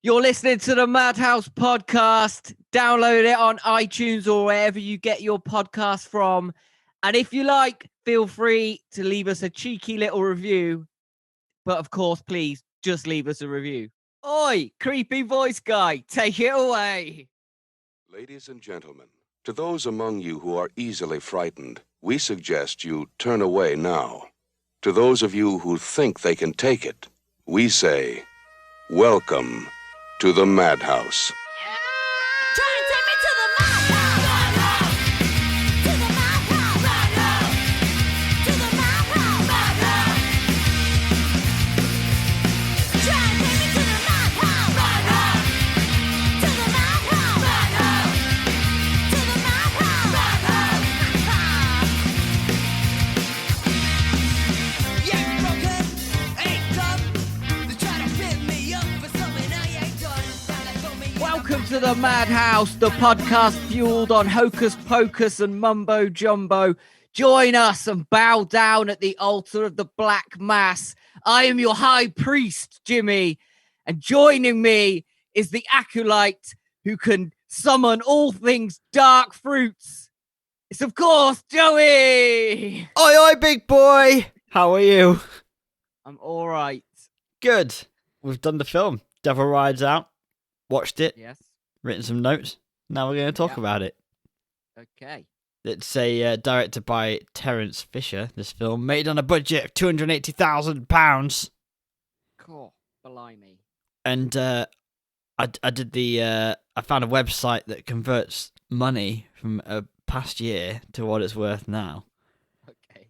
You're listening to the Madhouse podcast. Download it on iTunes or wherever you get your podcast from. And if you like, feel free to leave us a cheeky little review. But of course, please just leave us a review. Oi, creepy voice guy, take it away. Ladies and gentlemen, to those among you who are easily frightened, we suggest you turn away now. To those of you who think they can take it, we say, welcome to the Madhouse. Try and take me to the madhouse. To the madhouse. To the madhouse. Try and take me to the madhouse. To the madhouse. To the madhouse. Yeah, broken, ain't done. They try to fit me up for something I ain't done. Welcome to the Madhouse, the podcast fueled on hocus pocus and mumbo jumbo. Join us and bow down at the altar of the Black Mass. I am your high priest, Jimmy, and joining me is the acolyte who can summon all things dark fruits. It's, of course, Joey! Oi, oi, big boy! How are you? I'm all right. Good. We've done the film. Devil Rides Out. Watched it. Yes. Written some notes. Now we're going to talk about it. Okay. It's directed by Terence Fisher, this film. Made on a budget of £280,000. Cool. Blimey. And I did I found a website that converts money from a past year to what it's worth now. Okay.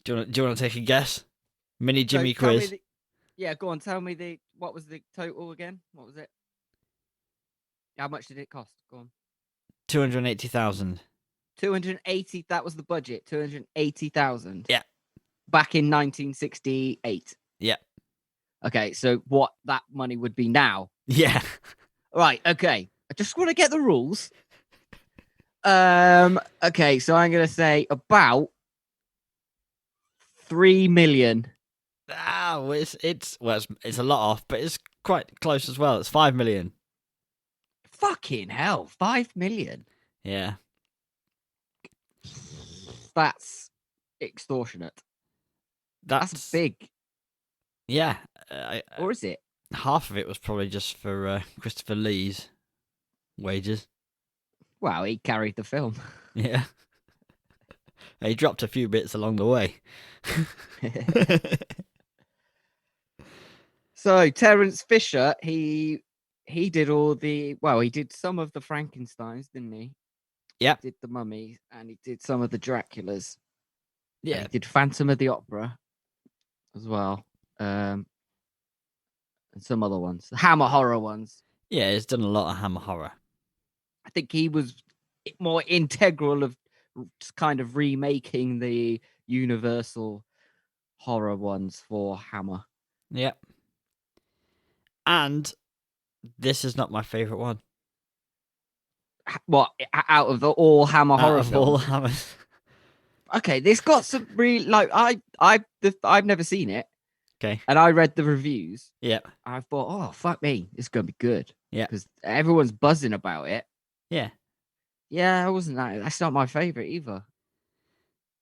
Do you want to take a guess? Mini Jimmy So tell me quiz. Yeah, go on. Tell me what was the total again? What was it? How much did it cost? Go on. 280,000. 280. That was the budget. 280,000. Yeah. Back in 1968. Yeah. Okay, so what that money would be now? Yeah. Right. Okay. I just want to get the rules. Okay, so I'm gonna say about 3 million. Ah, it's a lot off, but it's quite close as well. It's 5 million. Fucking hell, 5 million. Yeah. That's extortionate. That's big. Yeah. Or is it? Half of it was probably just for Christopher Lee's wages. Well, he carried the film. Yeah. He dropped a few bits along the way. So Terence Fisher, he did he did some of the Frankensteins, didn't he? Yeah. He did the Mummy, and he did some of the Draculas. Yeah. And he did Phantom of the Opera as well. And some other ones, the Hammer horror ones. Yeah, he's done a lot of Hammer horror. I think he was more integral of kind of remaking the Universal horror ones for Hammer. Yep. And this is not my favourite one. What, out of all Hammer horror Out of films? all Hammers. Okay, this got some really I've never seen it, Okay. and I read the reviews. Yep. I thought, oh fuck me, it's gonna be good. Yeah. Because everyone's buzzing about it. Yeah. Yeah, I wasn't that. That's not my favorite either.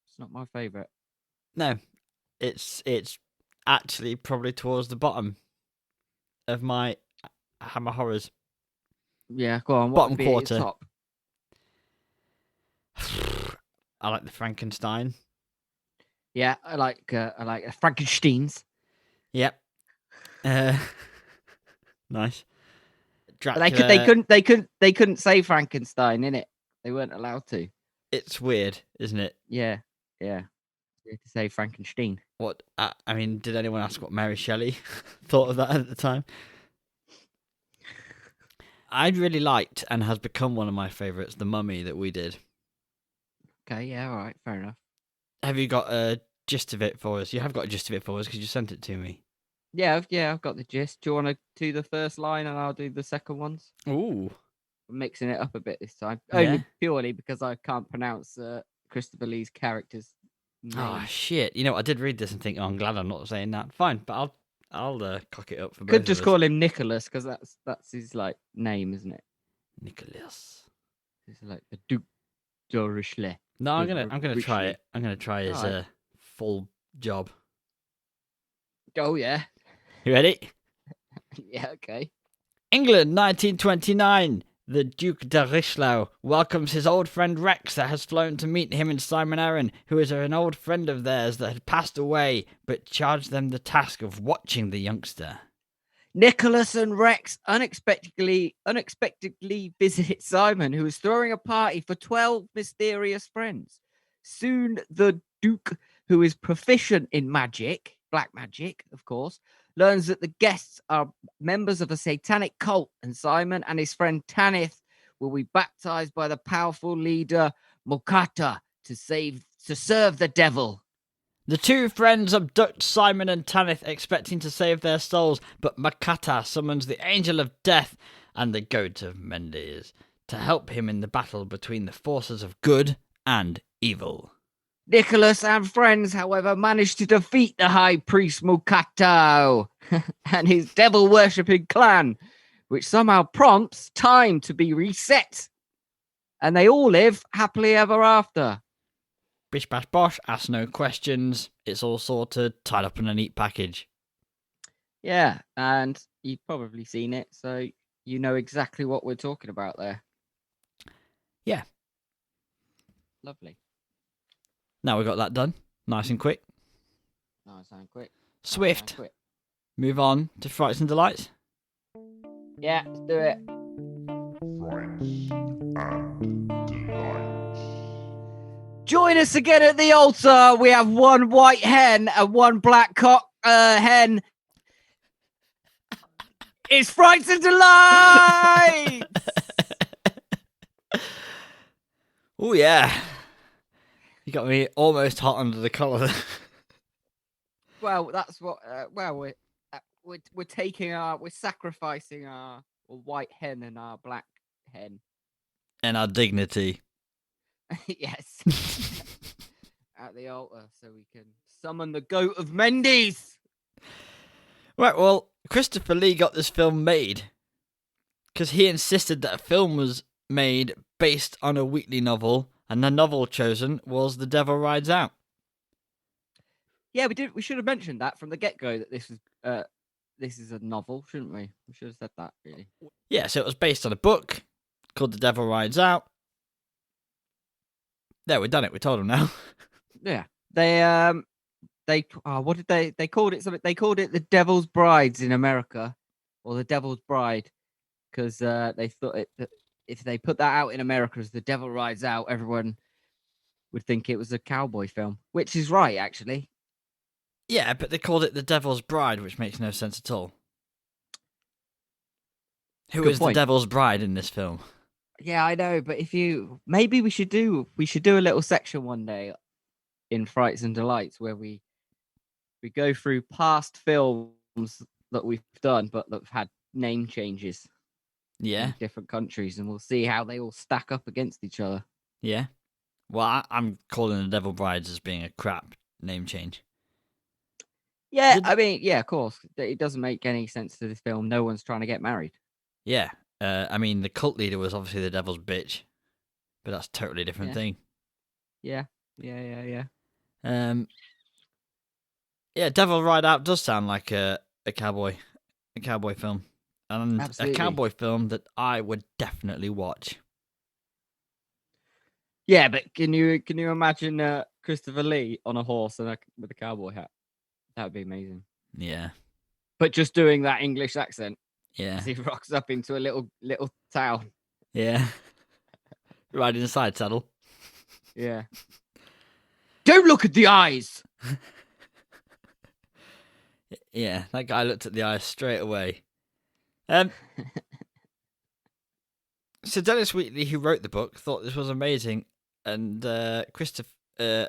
It's not my favorite. No. It's actually probably towards the bottom of my Hammer horrors. Yeah, go on. What Bottom would be at quarter. your top? I like the Frankenstein. Yeah, I like Frankensteins. Yep. Nice. But Dracula. they couldn't say Frankenstein in it. They weren't allowed to. It's weird, isn't it? Yeah. They had to say Frankenstein. What? I mean, did anyone ask what Mary Shelley thought of that at the time? I really liked and has become one of my favourites, The Mummy that we did. Okay, yeah, all right, fair enough. Have you got a gist of it for us? You have got a gist of it for us because you sent it to me. Yeah, I've got the gist. Do you want to do the first line and I'll do the second ones? Ooh. I'm mixing it up a bit this time. Yeah? Only purely because I can't pronounce Christopher Lee's character's name. Oh, shit. You know, I did read this and think, oh, I'm glad I'm not saying that. Fine, but I'll cock it up for both Could of just us. call him Nicholas because that's his like name, isn't it? Nicholas. It's like the Duke de Richelieu. No, I'm The gonna try Richelieu. it. I'm gonna try his Alright. full job. Oh yeah, You ready? yeah, okay. England, 1929. The Duke de Richelieu welcomes his old friend Rex that has flown to meet him and Simon Arron, who is an old friend of theirs that had passed away, but charged them the task of watching the youngster. Nicholas and Rex unexpectedly visit Simon, who is throwing a party for 12 mysterious friends. Soon, the Duke, who is proficient in magic, black magic, of course, learns that the guests are members of a satanic cult, and Simon and his friend Tanith will be baptized by the powerful leader Mokata to serve the devil. The two friends abduct Simon and Tanith, expecting to save their souls, but Makata summons the Angel of Death and the Goat of Mendes to help him in the battle between the forces of good and evil. Nicholas and friends, however, manage to defeat the High Priest Mukato and his devil-worshipping clan, which somehow prompts time to be reset. And they all live happily ever after. Bish bash bosh, ask no questions. It's all sorted, tied up in a neat package. Yeah, and you've probably seen it, so you know exactly what we're talking about there. Yeah. Lovely. Now we got that done. Nice and quick. Nice and quick. Swift. Nice and quick. Move on to Frights and Delights. Yeah, let's do it. Join us again at the altar. We have one white hen and one black hen. It's Frights and Delights! Oh yeah. You got me almost hot under the collar. Well, that's what. We're sacrificing our white hen and our black hen. And our dignity. Yes. At the altar, so we can summon the goat of Mendes. Right, well, Christopher Lee got this film made because he insisted that a film was made based on a weekly novel, and the novel chosen was The Devil Rides Out. Yeah, we did. We should have mentioned that from the get-go that this is a novel, shouldn't we? We should have said that, really. Yeah, so it was based on a book called The Devil Rides Out. There, we've done it. We told them now. Yeah, what did they called it? Something they called it The Devil's Brides in America, or The Devil's Bride, because they thought that if they put that out in America as The Devil Rides Out, everyone would think it was a cowboy film, which is right, actually. Yeah, but they called it The Devil's Bride, which makes no sense at all. Who Good is point. the Devil's Bride in this film? Yeah, I know, but maybe we should do a little section one day in Frights and Delights where we go through past films that we've done but that have had name changes Yeah, in different countries, and we'll see how they all stack up against each other. yeah. Well, I'm calling The Devil Brides as being a crap name change. Yeah, Did- I mean, yeah, of course. It doesn't make any sense to this film. No one's trying to get married. Yeah, I mean, the cult leader was obviously the devil's bitch, but that's a totally different Yeah. thing. Yeah. Yeah, Devil Ride Out does sound like a cowboy film, and Absolutely. a cowboy film that I would definitely watch. Yeah, but can you imagine Christopher Lee on a horse and with a cowboy hat? That would be amazing. Yeah, But just doing that English accent yeah, as he rocks up into a little town. yeah. Riding a side saddle. Yeah. Don't look at the eyes. Yeah, that guy looked at the eyes straight away. So Dennis Wheatley, who wrote the book, thought this was amazing, and an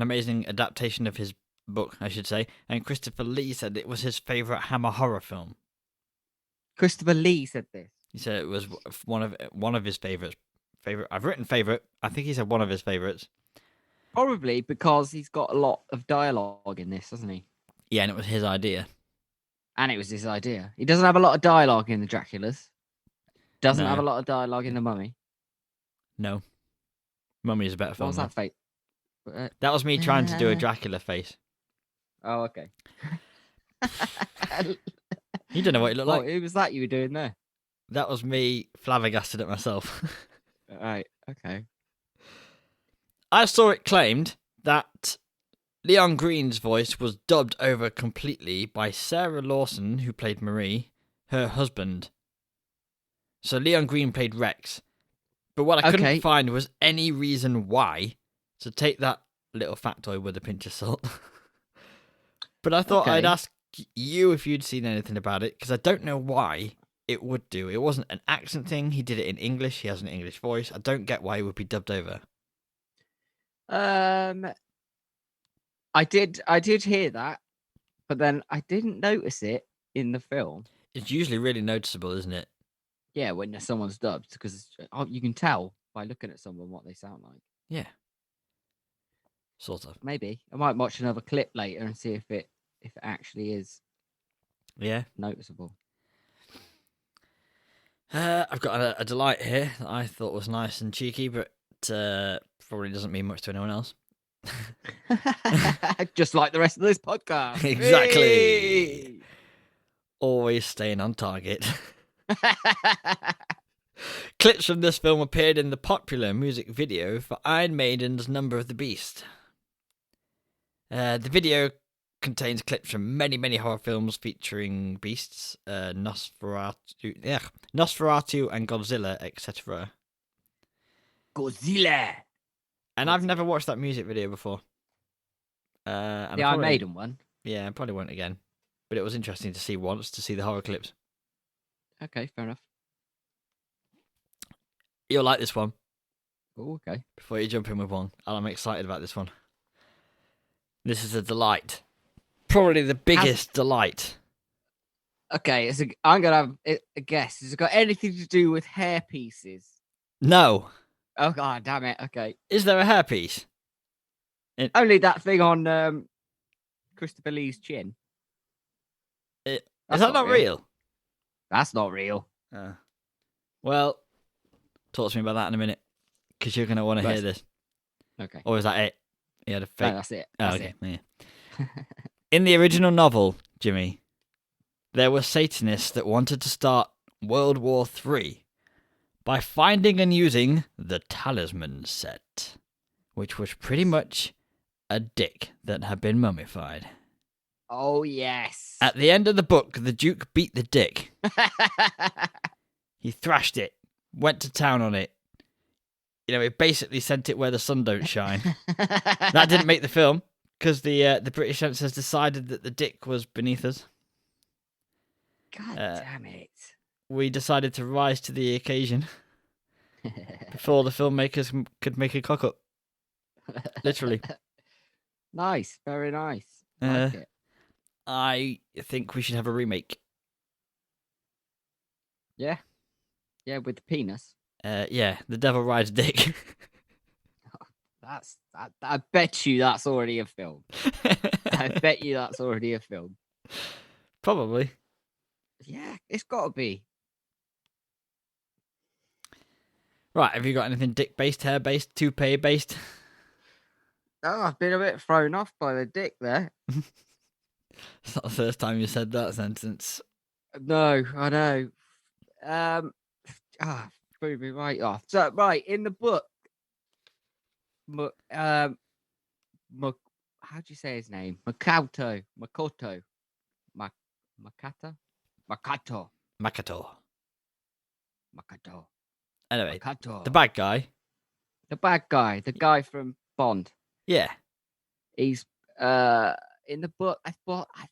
amazing adaptation of his book, I should say. And Christopher Lee said it was his favorite Hammer horror film. Christopher Lee said this. He said it was one of his favorites. I've written favorite. I think he said one of his favorites. Probably because he's got a lot of dialogue in this, hasn't he? Yeah, and it was his idea. And it was his idea. He doesn't have a lot of dialogue in the Draculas. Doesn't have a No. lot of dialogue in the Mummy. No. Mummy is a better What film. was though. that fate? That was me trying to do a Dracula face. Oh, okay. You don't know what it looked like. Who was that you were doing there? That was me flabbergasted at myself. Right. Okay. I saw it claimed that Leon Green's voice was dubbed over completely by Sarah Lawson, who played Marie, her husband. So Leon Green played Rex. But what I Okay. couldn't find was any reason why. So take that little factoid with a pinch of salt. But I thought I'd Okay. ask you if you'd seen anything about it, because I don't know why it would do. It wasn't an accent thing. He did it in English. He has an English voice. I don't get why it would be dubbed over. I did hear that, but then I didn't notice it in the film. It's usually really noticeable, isn't it? Yeah, when someone's dubbed, because you can tell by looking at someone what they sound like. Yeah. Sort of. Maybe I might watch another clip later and see if it actually is Yeah. noticeable. I've got a delight here that I thought was nice and cheeky, but probably doesn't mean much to anyone else. Just like the rest of this podcast. Exactly. Always staying on target. Clips from this film appeared in the popular music video for Iron Maiden's Number of the Beast. The video contains clips from many, many horror films featuring beasts, Nosferatu and Godzilla, etc. Godzilla. And I've never watched that music video before. And The I Iron probably- Maiden one. Yeah, I probably won't again. But it was interesting to see once, to see the horror clips. Okay, fair enough. You'll like this one. Oh, okay. Before you jump in with one, I'm excited about this one. This is a delight. Probably the biggest delight. Okay, I'm gonna have a guess. Has it got anything to do with hair pieces? No. Oh god, damn it. Okay, Is there a hairpiece? only that thing on Christopher Lee's chin. Is That's that not real? That's not real. Well, talk to me about that in a minute, because you're going to want to hear Right. this. Okay, Or is that it? You had a no, fake. that's it. Oh, That's okay. it. Yeah. In the original novel, Jimmy, there were Satanists that wanted to start World War III by finding and using the talisman set, which was pretty much a dick that had been mummified. Oh yes. At the end of the book, the Duke beat the dick. He thrashed it, went to town on it. You know, it basically sent it where the sun don't shine. That didn't make the film, because the British censors decided that the dick was beneath us. God damn it. We decided to rise to the occasion before the filmmakers could make a cock up. Literally. Nice, very nice. Like it. I think we should have a remake. Yeah, with the penis. Yeah, The Devil Rides Dick. I bet you that's already a film. I bet you that's already a film. Probably. Yeah, it's got to be. Right, have you got anything dick-based, hair-based, toupee-based? Oh, I've been a bit thrown off by the dick there. It's not the first time you said that sentence. No, I know. Threw me right off. So, right, in the book, how do you say his name? Makoto. Makato. Makato. Anyway, Makato. the bad guy. The bad guy, the guy from Bond. Yeah. He's in the book. I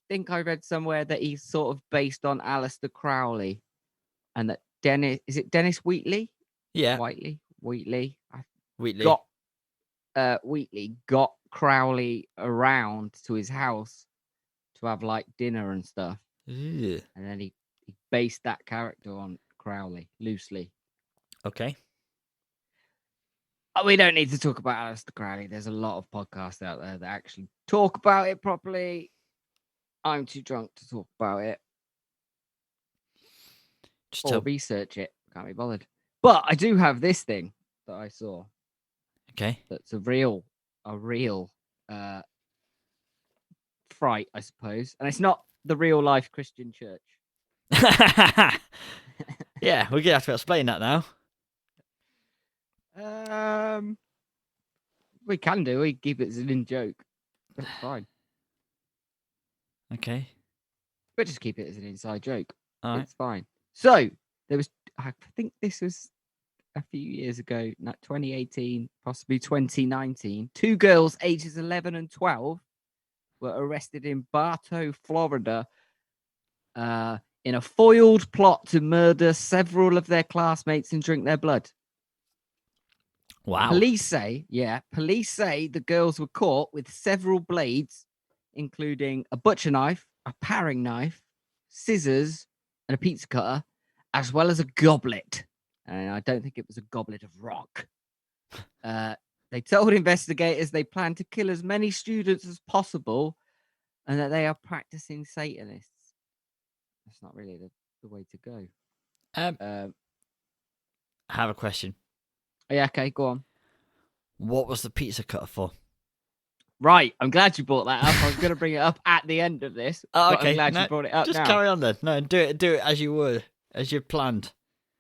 think I read somewhere that he's sort of based on Aleister Crowley, and that Dennis Wheatley? Yeah. Wheatley. Wheatley. Wheatley got Crowley around to his house to have like dinner and stuff, Ew. and then he based that character on Crowley loosely. Okay. We don't need to talk about Aleister Crowley. There's a lot of podcasts out there that actually talk about it properly. I'm too drunk to talk about it. Just or tell- research it. Can't be bothered. But I do have this thing that I saw. Okay. That's a real fright, I suppose. And it's not the real life Christian church. Yeah, we're gonna have to explain that now. We can do. We keep it as an in joke. That's fine. Okay. But just keep it as an inside joke. All right. It's fine. So there was, I think this was a few years ago, not 2018, possibly 2019. 2 girls ages 11 and 12 were arrested in Bartow, Florida, in a foiled plot to murder several of their classmates and drink their blood. Wow. Police say the girls were caught with several blades, including a butcher knife, a paring knife, scissors, and a pizza cutter, as well as a goblet. And I don't think it was a goblet of rock. They told investigators they plan to kill as many students as possible and that they are practicing Satanists. That's not really the way to go. I have a question. Yeah, okay, go on. What was the pizza cutter for? Right, I'm glad you brought that up. I was going to bring it up at the end of this. Oh, but okay. I'm glad No, you brought it up just now. carry on then. No, do it as you would, as you planned.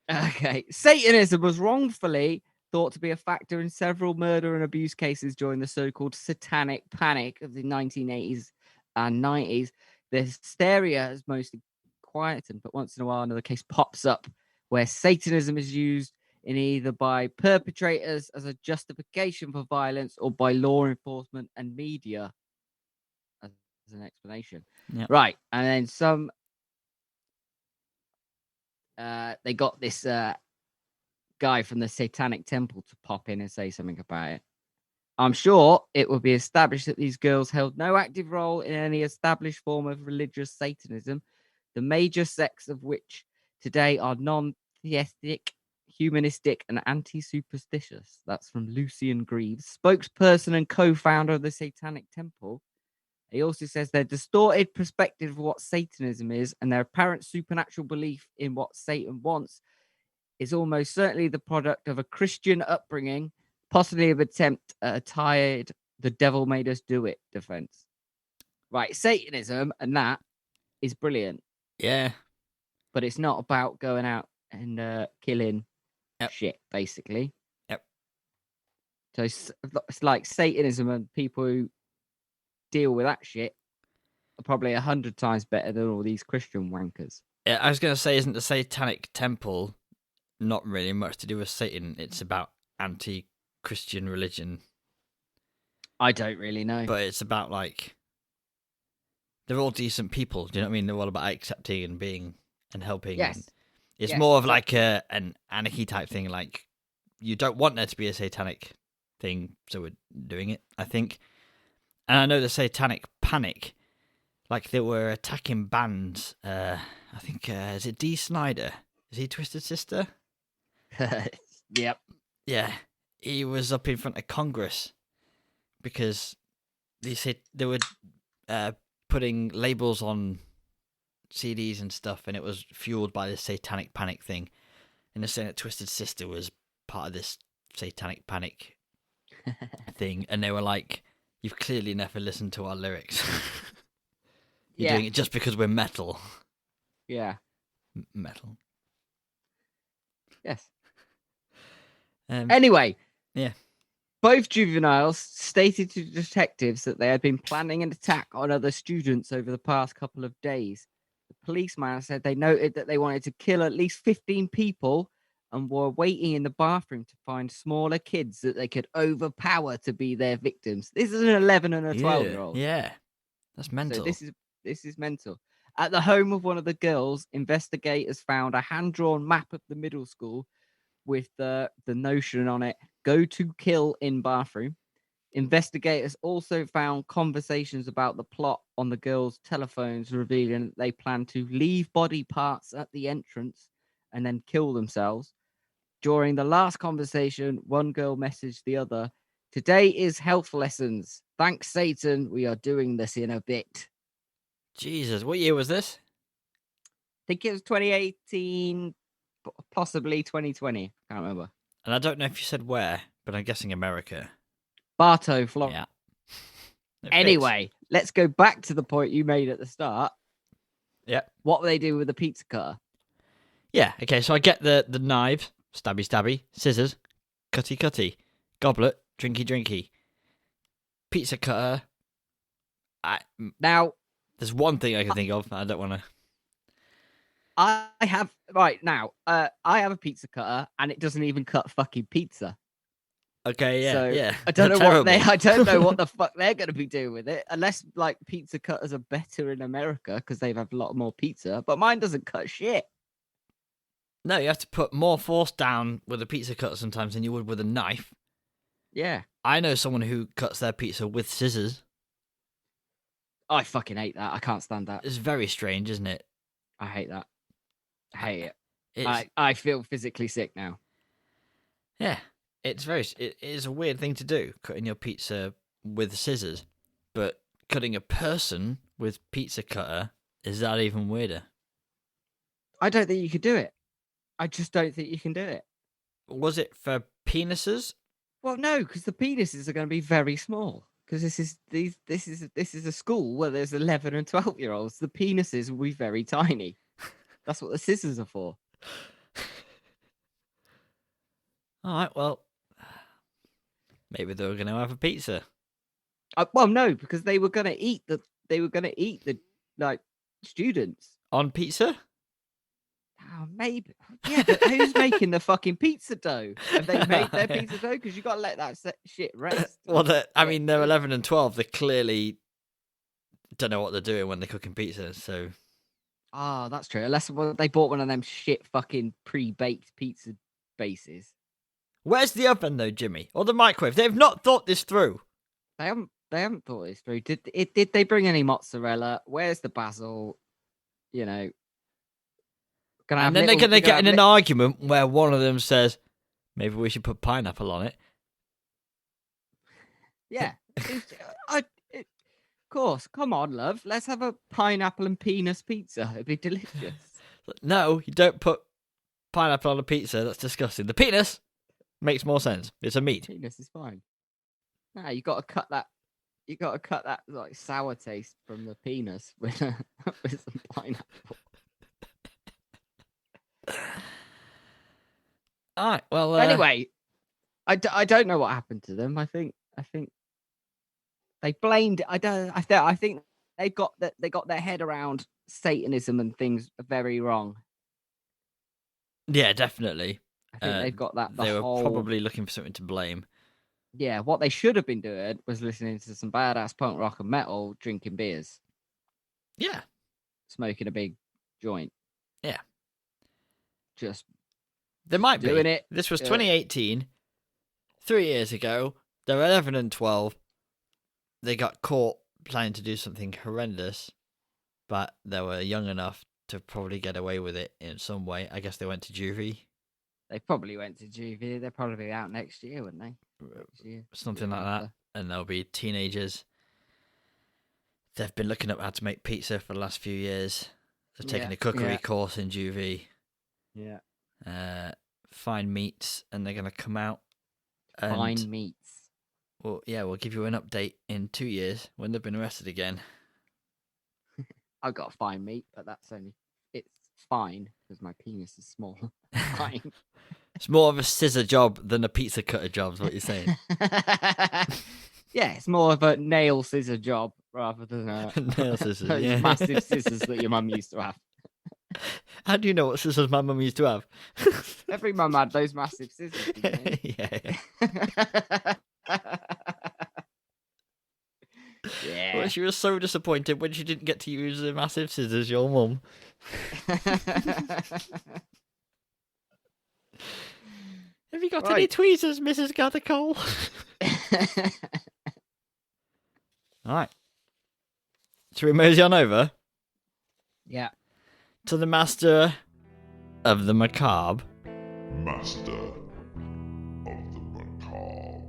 Okay. Satanism was wrongfully thought to be a factor in several murder and abuse cases during the so-called satanic panic of the 1980s and 90s. The hysteria has mostly quietened, but once in a while another case pops up where Satanism is used in either by perpetrators as a justification for violence or by law enforcement and media as an explanation. Yep. Right. And then some they got this guy from the Satanic Temple to pop in and say something about it. I'm sure it will be established that these girls held no active role in any established form of religious Satanism, the major sects of which today are non-theistic, humanistic, and anti-superstitious. That's from Lucian Greaves, spokesperson and co-founder of the Satanic Temple. He also says their distorted perspective of what Satanism is and their apparent supernatural belief in what Satan wants is almost certainly the product of a Christian upbringing, possibly an attempt at a tired "the devil made us do it" defense. Right, Satanism and that is brilliant, Yeah. but it's not about going out and killing Yep. shit, basically. Yep. So it's like Satanism and people who deal with that shit are probably 100 times better than all these Christian wankers. Yeah, I was going to say, isn't the Satanic Temple not really much to do with Satan? It's about anti-Christian religion, I don't really know. but it's about like they're all decent people. Do you know what I mean? They're all about accepting and being and helping. Yes. And it's Yes, more of like an anarchy type thing. Like you don't want there to be a satanic thing, so we're doing it, I think. And I know the Satanic Panic, like they were attacking bands. I think is it Dee Snider? Is he Twisted Sister? Yep. Yeah, he was up in front of Congress because they said they were putting labels on CDs and stuff, and it was fueled by the Satanic Panic thing. And they're saying that Twisted Sister was part of this Satanic Panic thing, and they were like, "You've clearly never listened to our lyrics. You're doing it just because we're metal." Yeah. Metal. Yes. Um, Anyway. yeah. Both juveniles stated to detectives that they had been planning an attack on other students over the past couple of days. The policeman said they noted that they wanted to kill at least 15 people and were waiting in the bathroom to find smaller kids that they could overpower to be their victims. This is an 11 and a 12-year-old. Yeah. That's mental. So this is mental. At the home of one of the girls, investigators found a hand-drawn map of the middle school with the notion on it, "Go to kill in bathroom." Investigators also found conversations about the plot on the girls' telephones, revealing that they plan to leave body parts at the entrance and then kill themselves. During the last conversation, one girl messaged the other, "Today is health lessons. Thanks, Satan. We are doing this in a bit." Jesus, what year was this? I think it was 2018, possibly 2020. Can't remember. And I don't know if you said where, but I'm guessing America. Bartow, Florida. Yeah. It fits. Anyway, let's go back to the point you made at the start. Yeah. What will they do with the pizza cutter? Yeah. Okay. So I get the knives, stabby stabby, scissors, cutty cutty, goblet, drinky drinky, pizza cutter. Now, There's one thing I can think of. I don't want to. I have right now. I have a pizza cutter, and it doesn't even cut fucking pizza. Okay. Yeah. So, yeah. I don't know They're what they. terrible. I don't know what the fuck they're going to be doing with it, unless like pizza cutters are better in America because they have a lot more pizza. But mine doesn't cut shit. No, you have to put more force down with a pizza cutter sometimes than you would with a knife. Yeah, I know someone who cuts their pizza with scissors. I fucking hate that. I can't stand that. It's very strange, isn't it? I hate that. I hate it. It's, I feel physically sick now. yeah, it is a weird thing to do, cutting your pizza with scissors. But cutting a person with pizza cutter, is that even weirder? I don't think you could do it. I just don't think you can do it. Was it for penises? Well, no, because the penises are going to be very small. Because this is a school where there's 11 and 12-year-olds. The penises will be very tiny. That's what the scissors are for. All right, well, maybe they were going to have a pizza. Well, no, because they were going to eat the like students. On pizza? Oh, maybe. Yeah, but who's making the fucking pizza dough? Have they made their pizza dough? Because you got to let that shit rest. Well, they're 11 and 12. They clearly don't know what they're doing when they're cooking pizza, so... Ah, that's true. Unless they bought one of them shit fucking pre-baked pizza bases. Where's the oven, though, Jimmy? Or the microwave? They've not thought this through. They haven't thought this through. Did they bring any mozzarella? Where's the basil? You know. And then they're going to get in an argument where one of them says, maybe we should put pineapple on it. Yeah. Of course. Come on, love. Let's have a pineapple and penis pizza. It'd be delicious. No, you don't put pineapple on a pizza. That's disgusting. The penis makes more sense. It's a meat. Penis is fine. No, you got to cut that. You got to cut that like sour taste from the penis with with some pineapple. All right. Well, Anyway, I don't know what happened to them. I think they blamed. I think they got their head around Satanism and things very wrong. yeah, definitely. I think they've got that. They were probably looking for something to blame. Yeah, what they should have been doing was listening to some badass punk rock and metal, drinking beers, Yeah. smoking a big joint. Yeah. Just There might be. doing it. This was 2018. 3 years ago. They're 11 and 12. They got caught planning to do something horrendous, but they were young enough to probably get away with it in some way. I guess they went to juvie. They probably went to juvie. They're probably out next year, wouldn't they? Next year. Something like that. And they'll be teenagers. They've been looking up how to make pizza for the last few years. They've taken Yeah, a cookery yeah. course in juvie. Yeah. Fine meats, and they're going to come out. And, Fine meats. Well, yeah, we'll give you an update in 2 years when they've been arrested again. I've got fine meat, but it's fine because my penis is small. Fine. It's more of a scissor job than a pizza cutter job, is what you're saying. Yeah, it's more of a nail scissor job rather than Nail scissors, those yeah. massive scissors that your mum used to have. How do you know what scissors my mum used to have? Every mum had those massive scissors. Didn't they? Yeah. Yeah. Well, she was so disappointed when she didn't get to use the massive scissors, your mum. Have you got any Right. tweezers, Mrs. Gathercole? Alright. Shall we mosey on over Yeah. to the master of the macabre? Master of the Macabre.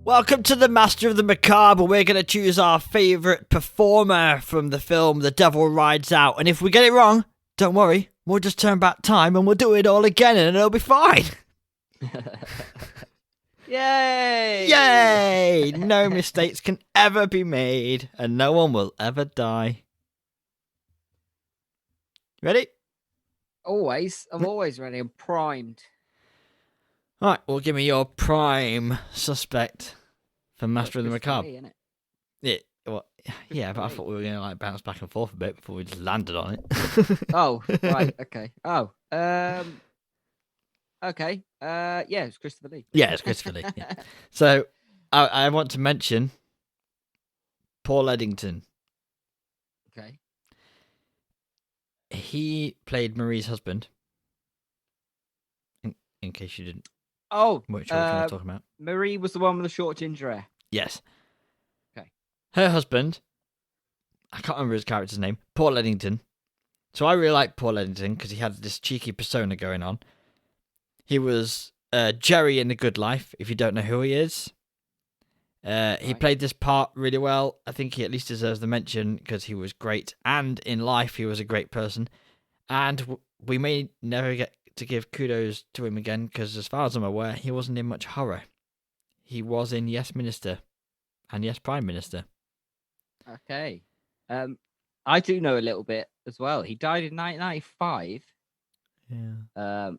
Welcome to the Master of the Macabre. We're going to choose our favourite performer from the film The Devil Rides Out. And if we get it wrong, don't worry, We'll just turn back time and we'll do it all again and it'll be fine. Yay! Yay! No mistakes can ever be made and no one will ever die. Ready? Always. I'm always ready. I'm primed. All right, well, give me your prime suspect for Master of the Christopher Macabre. Lee, innit? Yeah, but I thought we were going to like bounce back and forth a bit before we just landed on it. Oh, right. Okay. Oh. Okay. Yeah, it's Christopher Lee. Yeah, it's Christopher Lee. Yeah. So I want to mention Paul Eddington. Okay. He played Marie's husband. In case you didn't Oh, which one I was talking about. Marie was the one with the short ginger hair. Yes. Okay. Her husband, I can't remember his character's name, Paul Eddington. So I really like Paul Eddington because he had this cheeky persona going on. He was Jerry in The Good Life, if you don't know who he is. He played this part really well. I think he at least deserves the mention because he was great. And in life, he was a great person. And we may never get to give kudos to him again because as far as I'm aware, he wasn't in much horror. He was in Yes Minister and Yes Prime Minister. Okay. I do know a little bit as well. He died in 1995. Yeah.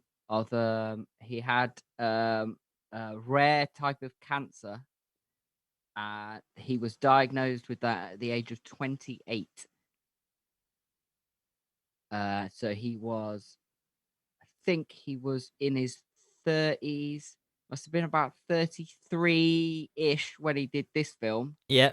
He had a rare type of cancer. He was diagnosed with that at the age of 28. So he was, I think he was in his 30s. Must have been about 33-ish when he did this film. Yeah.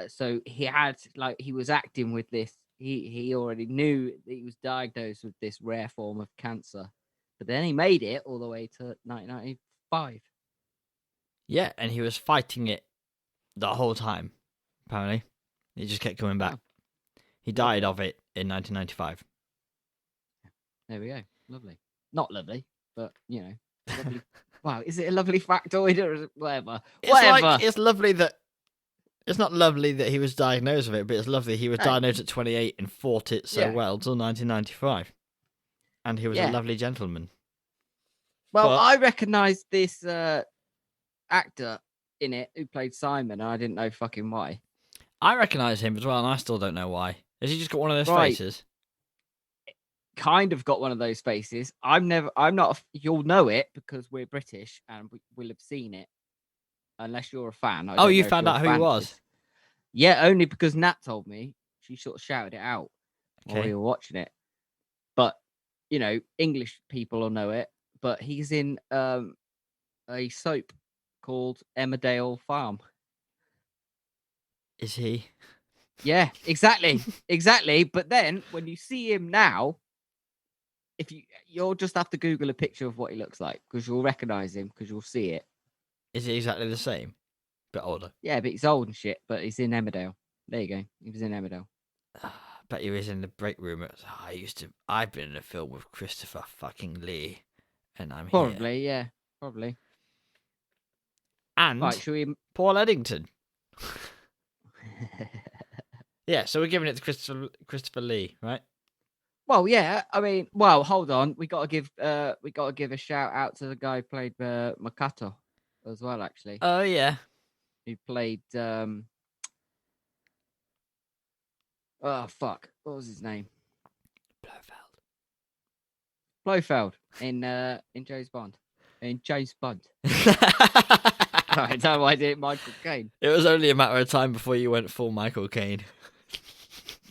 So he had he was acting with this. He already knew that he was diagnosed with this rare form of cancer, but then he made it all the way to 1995. Yeah, and he was fighting it the whole time, apparently. He just kept coming back. Oh. He died of it in 1995. There we go. Lovely. Not lovely, but lovely. Wow, is it a lovely factoid or is it whatever? Whatever. It's lovely that it's not lovely that he was diagnosed with it, but it's lovely he was diagnosed at 28 and fought it so well till 1995. And he was a lovely gentleman. Well, I recognised this actor in it who played Simon, and I didn't know fucking why. I recognise him as well, and I still don't know why. Has he just got one of those faces? Kind of got one of those faces. You'll know it because we're British and we'll have seen it. Unless you're a fan. Oh, you found out who he was? Yeah, only because Nat told me. She sort of shouted it out while we were watching it. But, English people will know it. But he's in a soap called Emmerdale Farm. Is he? Yeah, exactly. Exactly. But then when you see him now, you'll just have to Google a picture of what he looks like because you'll recognise him because you'll see it. Is he exactly the same? Bit older. Yeah, but he's old and shit, but he's in Emmerdale. There you go. He was in Emmerdale. Bet he was in the break room. I've been in a film with Christopher fucking Lee. And I'm Probably, here. yeah. Probably. And Paul Eddington. Yeah, so we're giving it to Christopher Lee, right? Well, yeah. I mean, hold on. We got to give a shout out to the guy who played Makato as well, actually. Oh yeah. Who played oh fuck. What was his name? Blofeld in James Bond. In James Bond. I don't know why I did it Michael Caine. It was only a matter of time before you went full Michael Caine.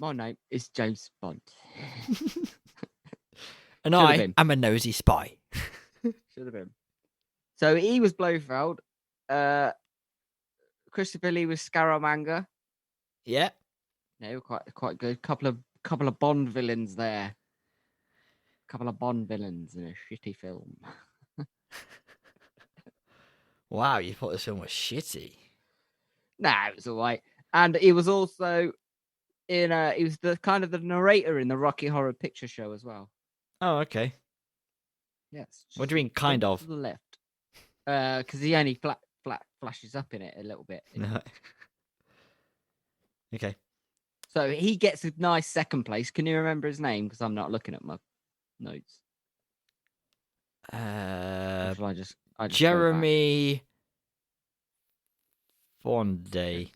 My name is James Bond. And I am a nosy spy. Should have been. So he was Blofeld. Christopher Lee was Scaramanga. Yeah. They were quite good. Couple of Bond villains there. Couple of Bond villains in a shitty film. Wow, you thought this film was shitty. Nah, it was alright. And he was also he was the kind of the narrator in the Rocky Horror Picture Show as well. Oh, okay. Yes. What do you mean, kind of? To the left. Because he only flashes up in it a little bit. No. Okay. So he gets a nice second place. Can you remember his name? Because I'm not looking at my notes. Or shall I just go back? Jeremy Fonday.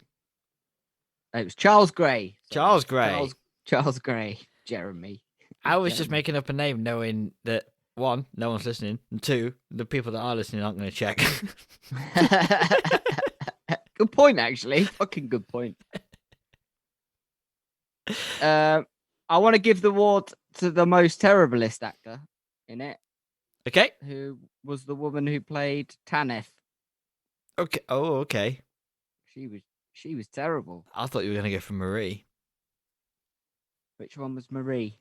It was Charles Gray. Sorry. Charles Gray. Charles Gray. Jeremy. I was just Jeremy. making up a name knowing that, one, no one's listening, and two, the people that are listening aren't going to check. Good point, actually. Fucking good point. I want to give the award to the most terriblest actor in it, Okay. who was the woman who played Tanith. Okay. Oh, okay. She was terrible. I thought you were going to go for Marie. Which one was Marie?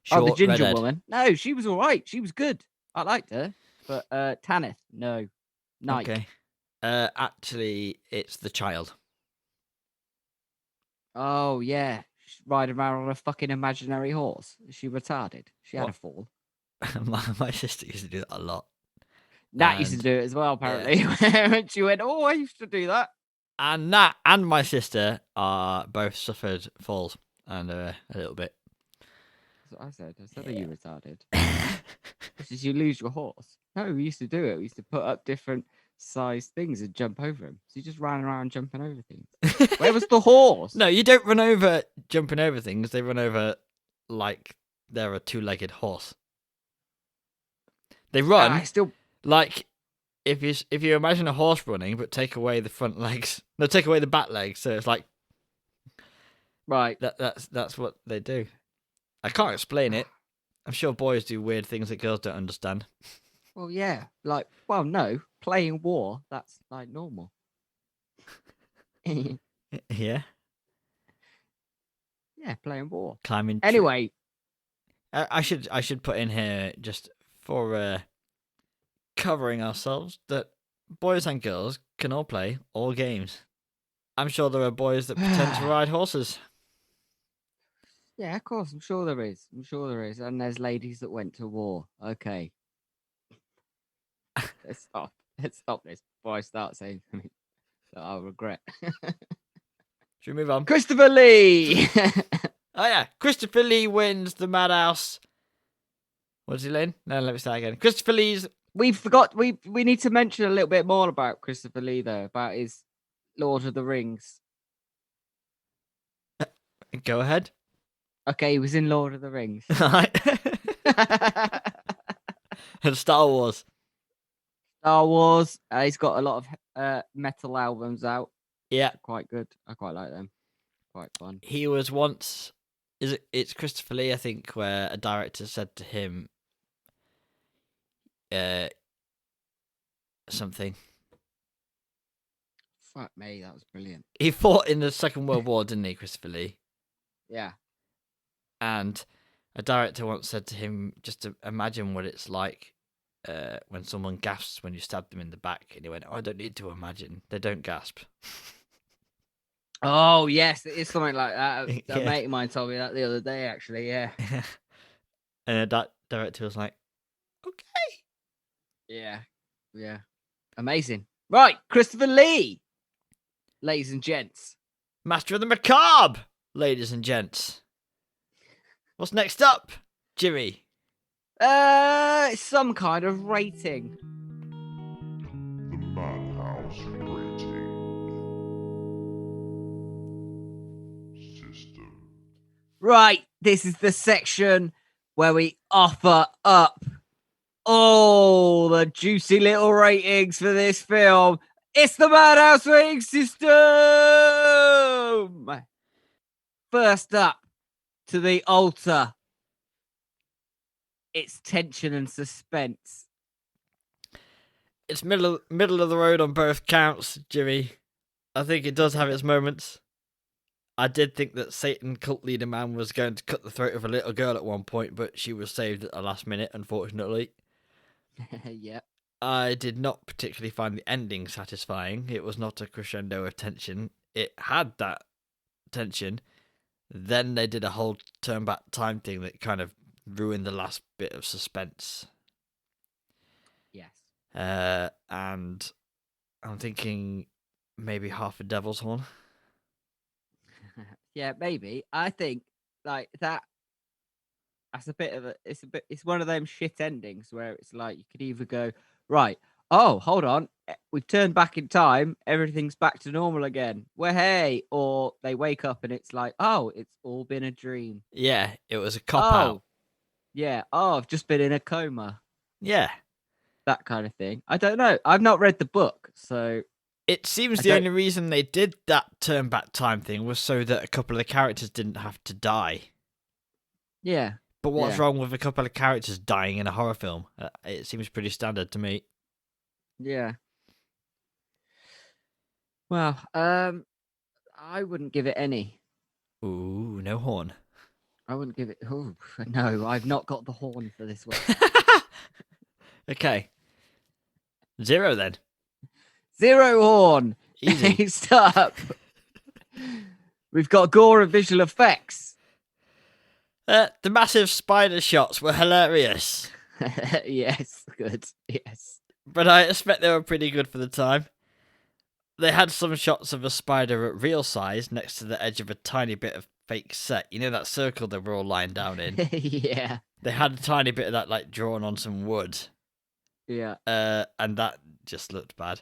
Short, the ginger redhead. woman. No, she was all right. She was good. I liked her. But Tanith, no. Nike. Okay. Actually, it's the child. Oh yeah, she's riding around on a fucking imaginary horse. Is she retarded? She had a What? fall. my sister used to do that a lot. Nat used to And- do it as well, apparently. When she went, oh, I used to do that. And Nat and my sister are both suffered falls and a little bit. That's what I said. I said, Yeah. are you retarded? Did you lose your horse? No, we used to do it. We used to put up different sized things and jump over them. So you just ran around jumping over things. Where was the horse? No, you don't run over jumping over things. They run over like they're a two-legged horse. They run I still. like if you imagine a horse running, but take away the front legs. No, take away the back legs. So it's like Right. that's what they do. I can't explain it. I'm sure boys do weird things that girls don't understand. Well, yeah. Like, well, no. Playing war, that's like normal. Yeah, Yeah, playing war. climbing. tree- Anyway, I should put in here just for covering ourselves that boys and girls can all play all games. I'm sure there are boys that pretend to ride horses. yeah, of course. I'm sure there is. I'm sure there is. And there's ladies that went to war. Okay. Let's stop. Let's stop this before I start saying something that I'll regret. Should we move on? Christopher Lee. Oh yeah, Christopher Lee wins the Madhouse. What does he win? No, let me start again. Christopher Lee's. We forgot. We need to mention a little bit more about Christopher Lee, though, about his Lord of the Rings. Go ahead. Okay, he was in Lord of the Rings. And Star Wars. Star Wars. He's got a lot of metal albums out. Yeah, Quite good. I quite like them. Quite fun. he was once. It's Christopher Lee, I think, where a director said to him, something. Fuck me, that was brilliant. He fought in the Second World War, didn't he, Christopher Lee? Yeah. And a director once said to him, just to imagine what it's like when someone gasps when you stab them in the back. And he went, oh, I don't need to imagine. They don't gasp. Oh yes, it is something like that. A Yeah. mate of mine told me that the other day. Actually, yeah. And that director was like, okay. Yeah. Yeah. Amazing. Right, Christopher Lee. Ladies and gents. Master of the Macabre, ladies and gents. What's next up, Jimmy? Some kind of rating. The Madhouse Rating System. Right, this is the section where we offer up all the juicy little ratings for this film. It's the Madhouse Rating System! First up, to the altar. It's tension and suspense. It's middle of the road on both counts, Jimmy. I think it does have its moments. I did think that Satan cult leader man was going to cut the throat of a little girl at one point, but she was saved at the last minute, unfortunately. Yep. I did not particularly find the ending satisfying. It was not a crescendo of tension. It had that tension. Then they did a whole turn back time thing that kind of ruined the last bit of suspense. Yes. And I'm thinking maybe half a devil's horn. Yeah, maybe. I think like that. That's a bit of a. It's one of them shit endings where it's like you could either go right. Oh, hold on. We've turned back in time. Everything's back to normal again. Well, hey, or they wake up and it's like, oh, it's all been a dream. Yeah, it was a cop out. Oh, yeah. Oh, I've just been in a coma. Yeah. That kind of thing. I don't know. I've not read the book, so It seems I the don't- only reason they did that turn back time thing was so that a couple of the characters didn't have to die. yeah. But what's Yeah. wrong with a couple of characters dying in a horror film? It seems pretty standard to me. Yeah. Well, I wouldn't give it any. Ooh, no horn. I wouldn't give it. Oh no, I've not got the horn for this one. Okay. 0 then. 0 horn. Easy. Next up, we've got gore and visual effects. The massive spider shots were hilarious, Yes, good. Yes. but I expect they were pretty good for the time. They had some shots of a spider at real size next to the edge of a tiny bit of fake set. You know that circle they were all lying down in? Yeah. They had a tiny bit of that like drawn on some wood. Yeah. And that just looked bad.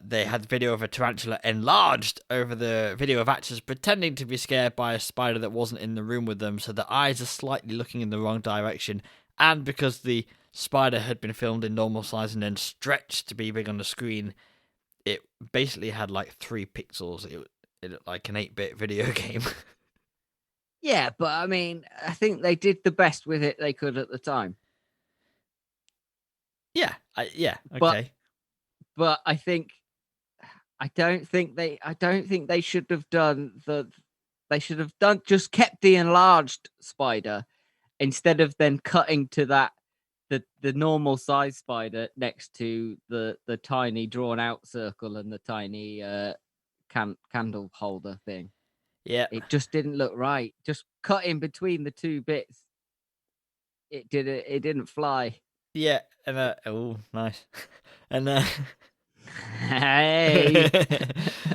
They had video of a tarantula enlarged over the video of actors pretending to be scared by a spider that wasn't in the room with them, so the eyes are slightly looking in the wrong direction. And because the spider had been filmed in normal size and then stretched to be big on the screen, it basically had like 3 pixels. It looked like an 8-bit video game. Yeah, but I mean, I think they did the best with it they could at the time. Yeah, But- okay. But I don't think they should have done they should have just kept the enlarged spider instead of then cutting to that the normal size spider next to the tiny drawn out circle and the tiny candle holder thing. Yeah. It just didn't look right. Just cut in between the 2 bits. It didn't fly. Yeah, and oh, nice. And Hey,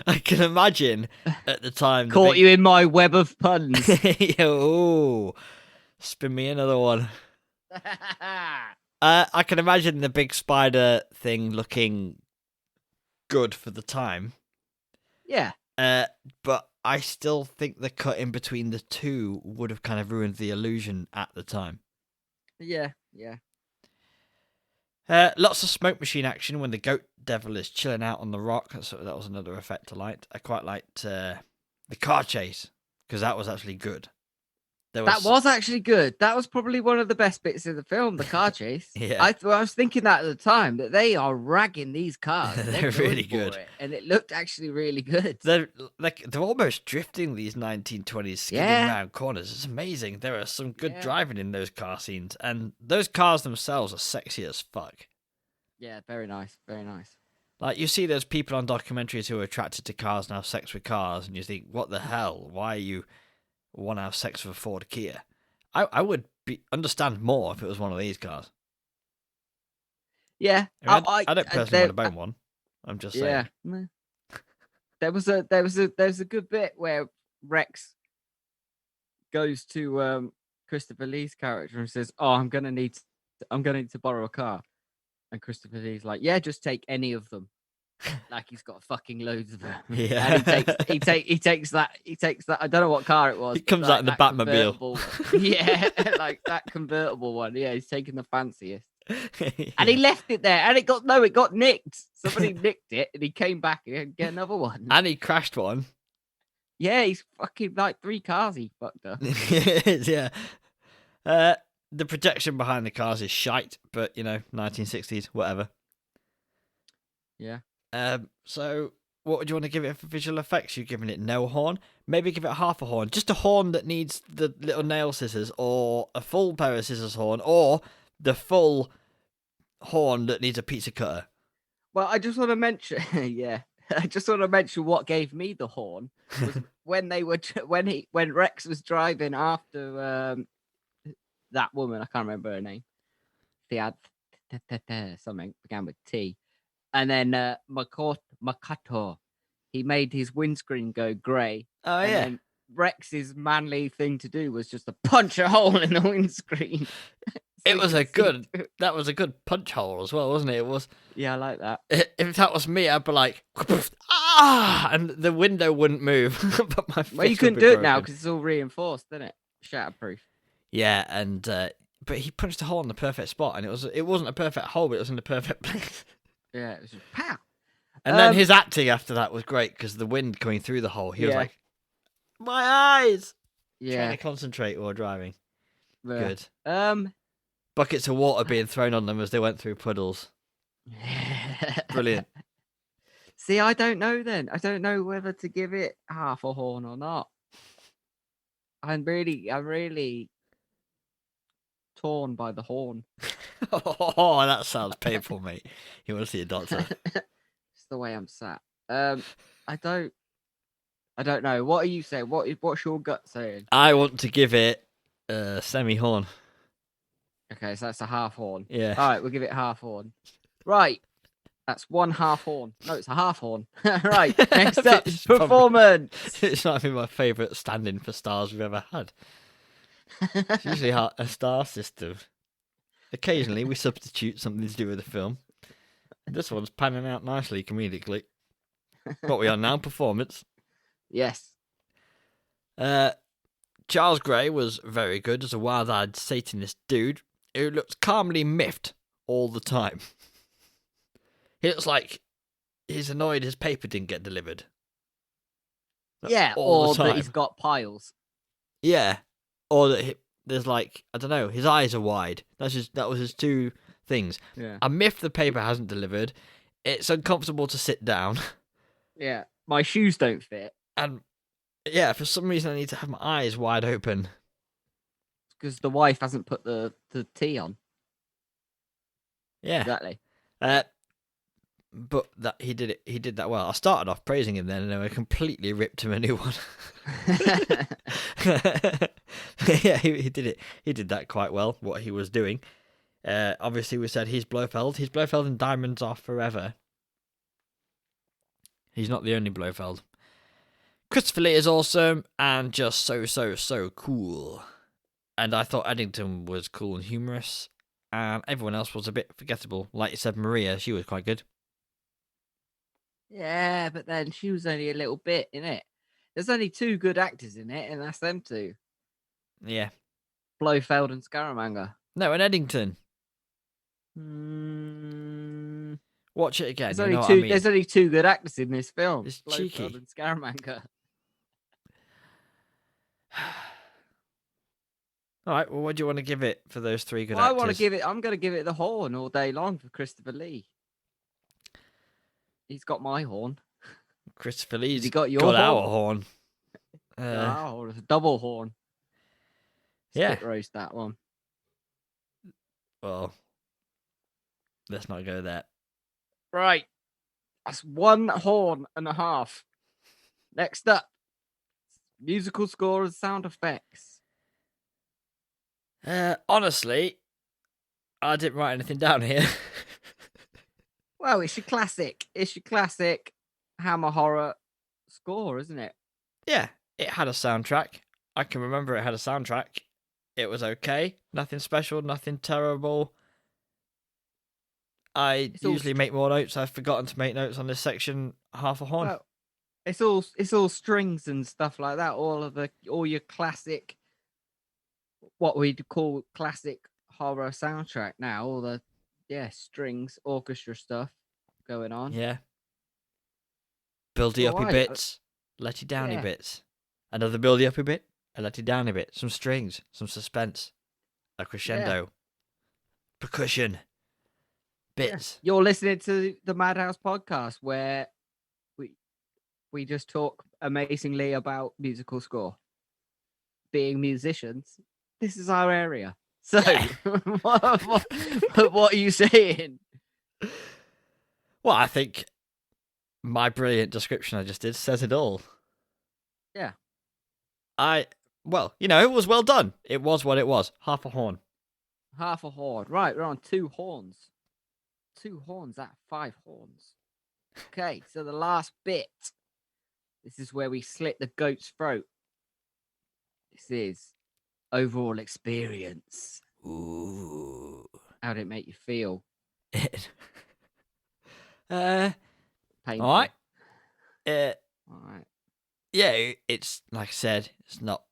I can imagine at the time. caught you in my web of puns. Oh, spin me another one. I can imagine the big spider thing looking good for the time. Yeah. But I still think the cut in between the 2 would have kind of ruined the illusion at the time. Yeah. Yeah. Lots of smoke machine action when the goat devil is chilling out on the rock. So that was another effect I liked. I quite liked the car chase because that was actually good. That was actually good. That was probably one of the best bits of the film, the car chase. Yeah. I was thinking that at the time, that they are ragging these cars. They're going really for good. it, and it looked actually really good. They're almost drifting these 1920s, skidding Yeah. around corners. It's amazing. There are some good Yeah. driving in those car scenes, and those cars themselves are sexy as fuck. Yeah, very nice. Very nice. Like, you see those people on documentaries who are attracted to cars and have sex with cars, and you think, what the hell? Why you want to have sex with a Ford Kia? I would understand more if it was one of these cars. Yeah. I don't personally want to bone one. I'm just saying. Yeah. Meh. There was a good bit where Rex goes to Christopher Lee's character and says, "Oh, I'm gonna need to borrow a car," and Christopher Lee's like, "Yeah, just take any of them." Like he's got fucking loads of them. Yeah. And he takes that. I don't know what car it was. He comes but out in the that Batmobile. convertible one. Yeah, like that convertible one. Yeah, he's taking the fanciest. And he left it there, and it got nicked. Somebody nicked it, and he came back and get another one. And he crashed one. Yeah, he's fucking like 3 cars he fucked up. Yeah. The projection behind the cars is shite, but 1960s, whatever. Yeah. So what would you want to give it for visual effects? You're giving it no horn? Maybe give it half a horn. Just a horn that needs the little nail scissors, or a full pair of scissors horn, or the full horn that needs a pizza cutter. Well, I just want to mention, yeah, I just want to mention what gave me the horn was when they were when Rex was driving after that woman. I can't remember her name. She had something began with T, and then Makoto, he made his windscreen go grey. Oh, and yeah. then Rex's manly thing to do was just to punch a hole in the windscreen. So It he was could a see good. through. That was a good punch hole as well, wasn't it? It was. Yeah, I like that. If that was me, I'd be like, ah, and the window wouldn't move. But my Well, you fist would couldn't be do it now broken. because it's all reinforced, isn't it? Shatterproof. Yeah, and but he punched a hole in the perfect spot, and it wasn't a perfect hole, but it was in the perfect place. Yeah, it was just pow. And then his acting after that was great because the wind coming through the hole, he was Yeah. like, my eyes, trying Yeah. to concentrate while driving. Yeah. Good. Buckets of water being thrown on them as they went through puddles. Brilliant. See, I don't know then. I don't know whether to give it half a horn or not. I'm really torn by the horn. Oh, that sounds painful, mate. You want to see a doctor? It's the way I'm sat. I don't know. What are you saying? What's your gut saying? I want to give it a semi-horn. Okay, so that's a half horn. Yeah. All right, we'll give it half horn. Right. That's one half horn. No, it's a half horn. Right. Next up, It's probably- performance. It's not even my favourite stand-in for stars we've ever had. It's usually a star system. Occasionally, we substitute something to do with the film. This one's panning out nicely comedically. What we are now, performance. Yes. Charles Gray was very good as a wild-eyed Satanist dude who looked calmly miffed all the time. He looks like he's annoyed his paper didn't get delivered. Yeah, all or the that time. he's got piles. Yeah, or that there's like, I don't know, his eyes are wide. That was his two things. Yeah. I'm miffed the paper hasn't delivered. It's uncomfortable to sit down, Yeah. My shoes don't fit and yeah, for some reason I need to have my eyes wide open. because the wife hasn't put the tea on. Yeah. Exactly. But that he did that well. I started off praising him then, and then I completely ripped him a new one. Yeah, he did it. He did that quite well. What he was doing. Obviously, we said he's Blofeld. He's Blofeld, and diamonds are forever. He's not the only Blofeld. Christopher Lee is awesome and just so cool. And I thought Eddington was cool and humorous, and everyone else was a bit forgettable. Like you said, Maria, she was quite good. Yeah, but then she was only a little bit in it. There's only two good actors in it, and that's them two. Yeah. Blofeld and Scaramanga. No, and Eddington. Mm, Watch it again. there's You only know two. what I mean? There's only two good actors in this film. It's Blofeld cheeky. and Scaramanga. All right. Well, what do you want to give it for those three good Well, I actors? want to give it. I'm going to give it the horn all day long for Christopher Lee. He's got my horn. Christopher Lee's He got your got our horn. horn. Oh, it's a double horn. Yeah. Spit roast that one. Well, let's not go there. Right. That's one horn and a half. Next up, musical score and sound effects. Honestly, I didn't write anything down here. Well, it's your classic. It's your classic Hammer horror score, isn't it? Yeah, it had a soundtrack. I can remember it had a soundtrack. It was okay. Nothing special, nothing terrible. I It's all usually make more notes. I've forgotten to make notes on this section. Half a horn. Well, it's all strings and stuff like that. All your classic, what we'd call classic horror soundtrack now. All the strings, orchestra stuff going on. Yeah. Buildy uppy alright. bits, letty downy Yeah. bits. Another buildy uppy bit, a letty downy bit. Some strings, some suspense, a crescendo, percussion, bits. You're listening to the Madhouse podcast where we just talk amazingly about musical score. Being musicians, this is our area. So, what are you saying? Well, I think my brilliant description I just did says it all. Yeah. Well, it was well done. It was what it was. Half a horn. Half a horn. Right, we're on 2 horns. 2 horns at 5 horns. Okay, so the last bit. This is where we slit the goat's throat. this is overall experience. Ooh. How did it make you feel? uh, Painful. all right. All right. Yeah, it's like I said, it's not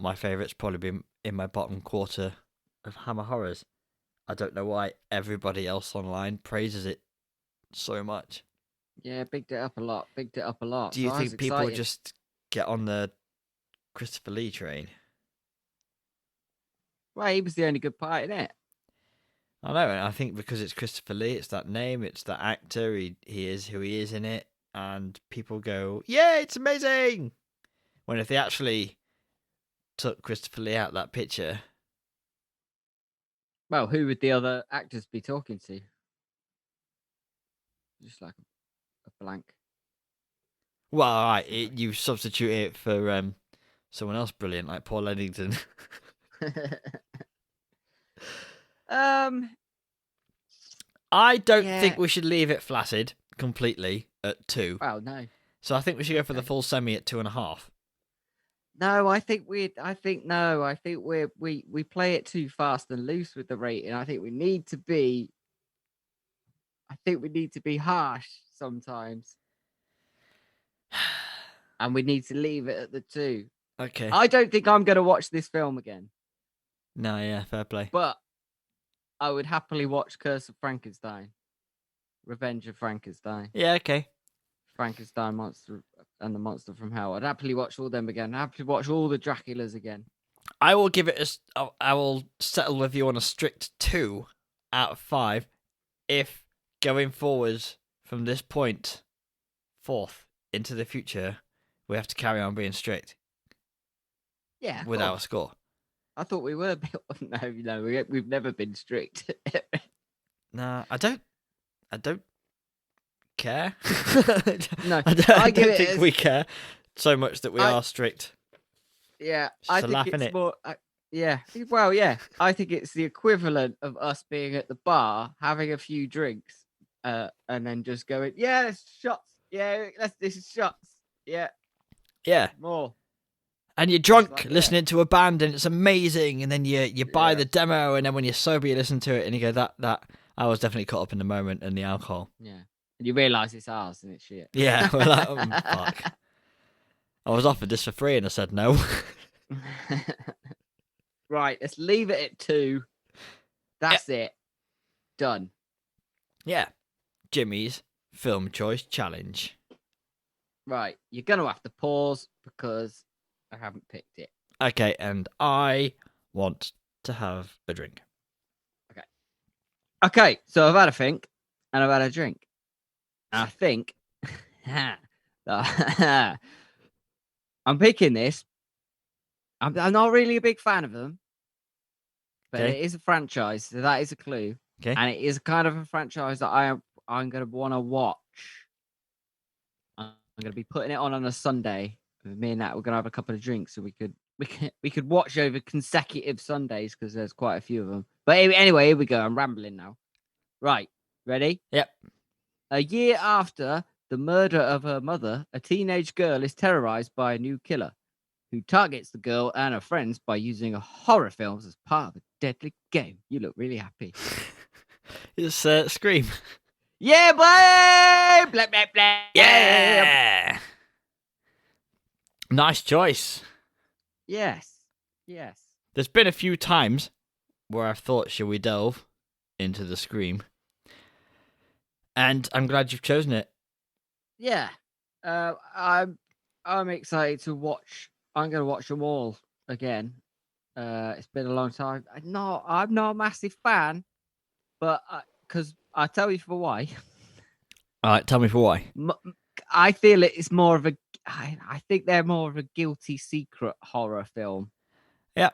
my favourite. It's probably been in my bottom quarter of Hammer Horrors. I don't know why everybody else online praises it so much. Yeah, bigged it up a lot. Do you So I was think people excited. just get on the Christopher Lee train? Well, he was the only good part in it. I know, and I think because it's Christopher Lee, it's that name, it's that actor, he is who he is in it, and people go, yeah, it's amazing! When if they actually took Christopher Lee out of that picture... Well, who would the other actors be talking to? Just like a blank. Well, all right, you substitute it for someone else brilliant, like Paul Eddington. I don't think Yeah. we should leave it flaccid completely at 2. Well, no. So I think we should go for the Okay. full semi at 2.5. No, I think we play it too fast and loose with the rating. I think we need to be harsh sometimes. And we need to leave it at the 2. Okay. I don't think I'm going to watch this film again, No, yeah, fair play. but I would happily watch Curse of Frankenstein, Revenge of Frankenstein, Yeah, okay. Frankenstein Monster and the Monster from Hell. I'd happily watch all them again. I'd happily watch all the Draculas again. I will give it I will settle with you on a strict 2 out of 5 if going forwards from this point forth into the future we have to carry on being strict Yeah, of with our course. score. I thought we were. No, we've never been strict. Nah, I don't care. No, I I don't give it think as- we care so much that we I- are strict. Yeah, It's I a think laugh, it's innit? more. Yeah, well, yeah. I think it's the equivalent of us being at the bar, having a few drinks, and then just going, "Yeah, it's shots. Yeah, this is shots. Yeah, Yeah. more." And you're drunk like, yeah. listening to a band and it's amazing, and then you buy Yeah. the demo, and then when you're sober you listen to it and you go, that I was definitely caught up in the moment and the alcohol. Yeah, and you realise it's ours and it's shit. Yeah, we're like, fuck. I was offered this for free and I said no. Right, let's leave it at 2. That's it. Done. Yeah. Jimmy's film choice challenge. Right, you're gonna have to pause because I haven't picked it. Okay, and I want to have a drink. Okay, so I've had a think and I've had a drink. And I think I'm picking this. I'm not really a big fan of them, but Okay. it is a franchise, so that is a clue. Okay. And it is kind of a franchise that I'm gonna want to watch. I'm gonna be putting it on a Sunday. Me and Nat, we're gonna have a couple of drinks, so we could watch over consecutive Sundays because there's quite a few of them. But anyway, here we go. I'm rambling now. Right, ready? Yep. A year after the murder of her mother, a teenage girl is terrorized by a new killer who targets the girl and her friends by using horror films as part of a deadly game. You look really happy. It's Scream. Yeah, boy! Blah, blah, blah. Yeah. Nice choice. Yes. Yes. There's been a few times where I've thought, shall we delve into the Scream? And I'm glad you've chosen it. Yeah. I'm excited to watch. I'm going to watch them all again. It's been a long time. I'm not a massive fan, but because I'll tell you for why. All right, tell me for why. I feel it's more of a. I think they're more of a guilty secret horror film. Yeah.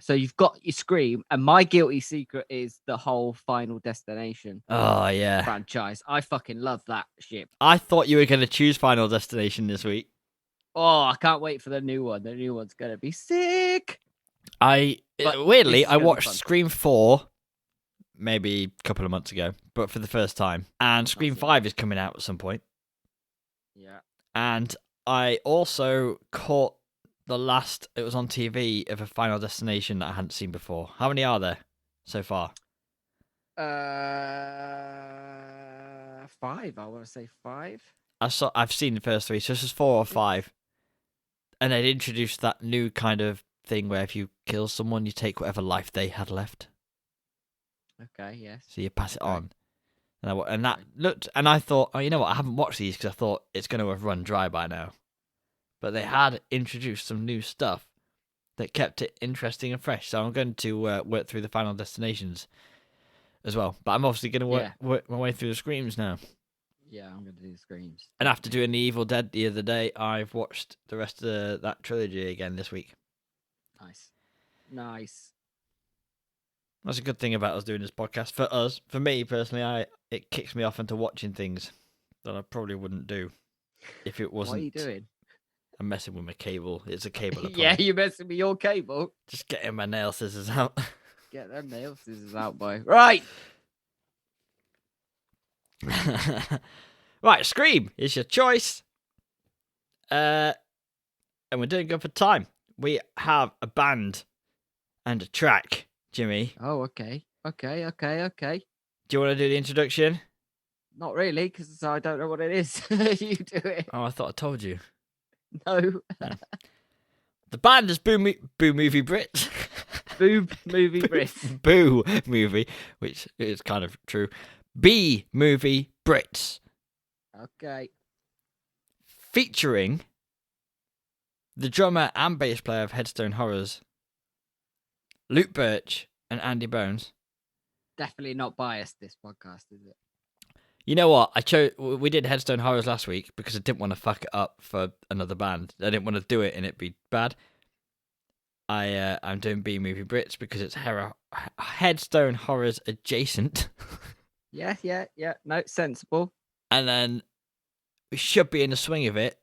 So you've got your Scream, and my guilty secret is the whole Final Destination Oh, yeah. franchise. I fucking love that shit. I thought you were going to choose Final Destination this week. Oh, I can't wait for the new one. The new one's gonna be sick. But But weirdly, this is I gonna be watched fun. Scream 4 maybe a couple of months ago, but for the first time. And Scream That's it. 5 is coming out at some point. Yeah. And I also caught the last it was on TV of a Final Destination that I hadn't seen before. How many are there so far? 5. I want to say 5. I've seen the first 3, so this is 4 or 5. And they'd introduced that new kind of thing where if you kill someone, you take whatever life they had left. Okay, yes. So you pass it Okay. on. And that looked, and I thought, oh, you know what? I haven't watched these because I thought it's going to have run dry by now. But they had introduced some new stuff that kept it interesting and fresh. So I'm going to work through the Final Destinations as well. But I'm obviously going to work my way through the Screams now. Yeah, I'm going to do the Screams. And after doing the Evil Dead the other day, I've watched the rest of that trilogy again this week. Nice. That's a good thing about us doing this podcast. For us, for me personally, it kicks me off into watching things that I probably wouldn't do if it wasn't. What are you doing? I'm messing with my cable. It's a cable. Yeah, you're messing with your cable. Just getting my nail scissors out. Get them nail scissors out, boy. Right. Right, Scream is your choice. And we're doing good for time. We have a band and a track, Jimmy. Oh, okay. Okay. Do you want to do the introduction? Not really, because I don't know what it is. You do it. Oh, I thought I told you. No. The band is Boo Movie Brits. Boob movie Brits. Boo Movie, which is kind of true. B Movie Brits. Okay. Featuring the drummer and bass player of Headstone Horrors, Luke Birch and Andy Bones. Definitely not biased, this podcast, is it? You know what? We did Headstone Horrors last week because I didn't want to fuck it up for another band. I didn't want to do it and it be bad. I'm doing B Movie Brits because it's Headstone Horrors adjacent. Yeah. No, sensible. And then we should be in the swing of it,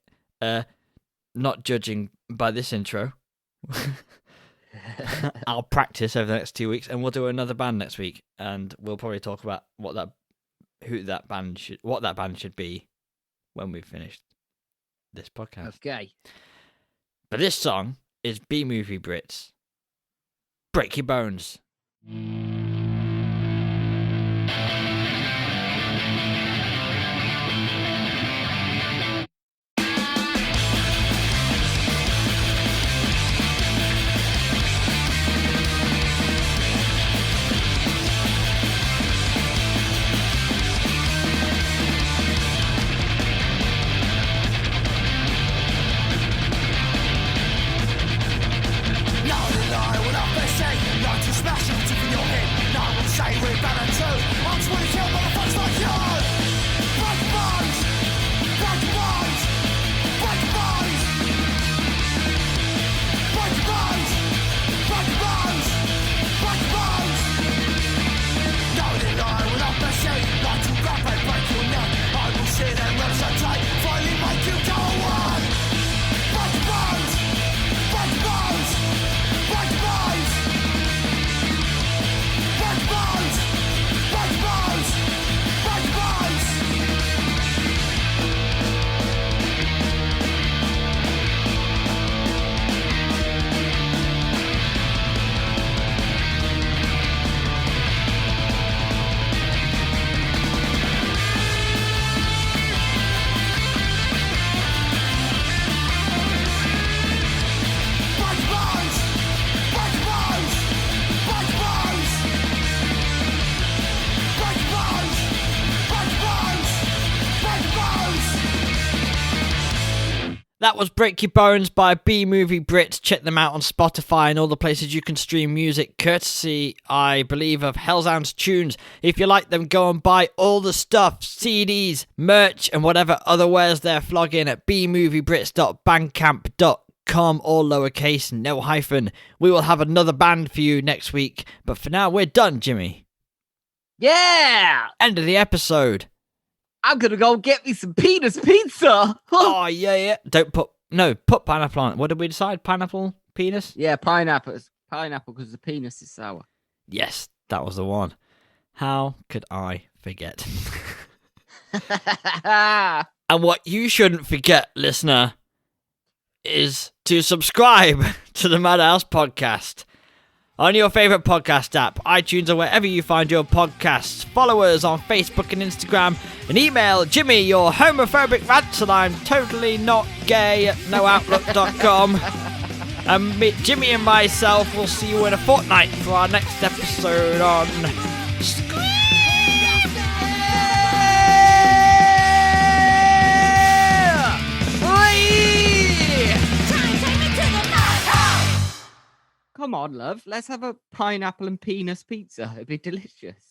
not judging by this intro. I'll practice over the next 2 weeks, and we'll do another band next week, and we'll probably talk about what that band should be when we've finished this podcast. Okay. But this song is B Movie Brits. Break Your Bones. That was Break Your Bones by B Movie Brits. Check them out on Spotify and all the places you can stream music, courtesy, I believe, of Hellsounds Tunes. If you like them, go and buy all the stuff, CDs, merch, and whatever other wares they're flogging at bmoviebrits.bandcamp.com, all lowercase, no hyphen. We will have another band for you next week, but for now, we're done, Jimmy. Yeah! End of the episode. I'm gonna go get me some penis pizza. Oh, yeah. Put pineapple on it. What did we decide? Pineapple? Penis? Yeah, pineapple because the penis is sour. Yes, that was the one. How could I forget? And what you shouldn't forget, listener, is to subscribe to the Madhouse Podcast on your favourite podcast app, iTunes, or wherever you find your podcasts. Follow us on Facebook and Instagram, and email Jimmy your homophobic rants, and I'm totally not gay at nooutlook.com. And Jimmy and myself will see you in a fortnight for our next episode on Come on, love. Let's have a pineapple and penis pizza. It'd be delicious.